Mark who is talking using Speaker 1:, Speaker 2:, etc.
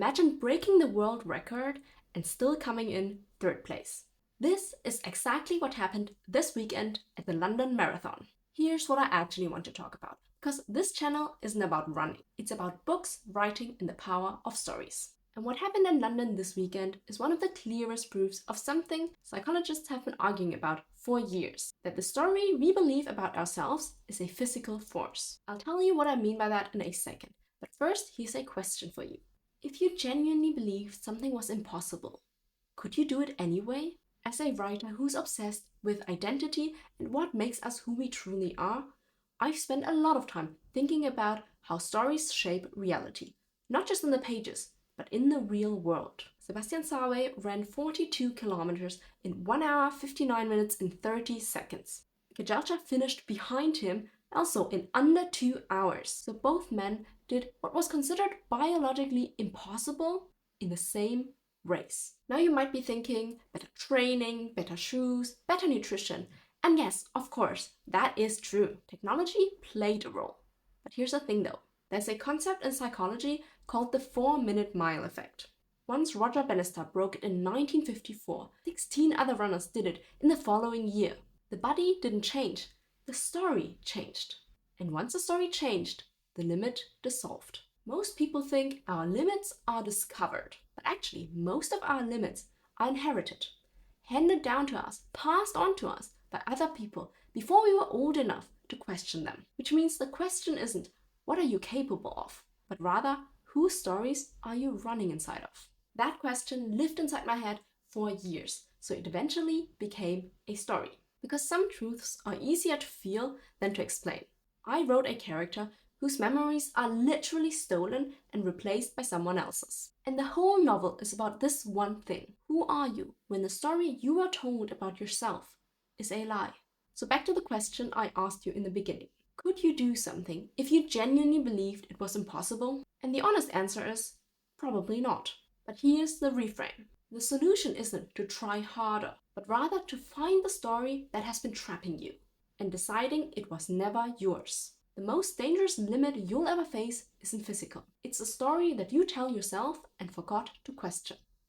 Speaker 1: Imagine breaking the world record and still coming in third place. This is exactly what happened this weekend at the London Marathon. Here's what I actually want to talk about, because this channel isn't about running. It's about books, writing, and the power of stories. And what happened in London this weekend is one of the clearest proofs of something psychologists have been arguing about for years, that the story we believe about ourselves is a physical force. I'll tell you what I mean by that in a second, but first here's a question for you. If you genuinely believed something was impossible, could you do it anyway? As a writer who's obsessed with identity and what makes us who we truly are, I've spent a lot of time thinking about how stories shape reality, not just in the pages, but in the real world. Sebastian Sawe ran 42 kilometers in 1 hour, 59 minutes and 30 seconds. Kajalcha finished behind him also in under 2 hours. So both men did what was considered biologically impossible in the same race. Now you might be thinking, better training, better shoes, better nutrition. And yes, of course, that is true. Technology played a role. But here's the thing though. There's a concept in psychology called the 4-minute mile effect. Once Roger Bannister broke it in 1954, 16 other runners did it in the following year. The body didn't change, the story changed. And once the story changed, the limit dissolved. Most people think our limits are discovered, but actually most of our limits are inherited, handed down to us, passed on to us by other people before we were old enough to question them. Which means the question isn't, what are you capable of? But rather, whose stories are you running inside of? That question lived inside my head for years, so it eventually became a story. Because some truths are easier to feel than to explain. I wrote a character whose memories are literally stolen and replaced by someone else's. And the whole novel is about this one thing. Who are you when the story you are told about yourself is a lie? So back to the question I asked you in the beginning. Could you do something if you genuinely believed it was impossible? And the honest answer is probably not. But here's the reframe. The solution isn't to try harder, but rather to find the story that has been trapping you and deciding it was never yours. The most dangerous limit you'll ever face isn't physical. It's a story that you tell yourself and forgot to question.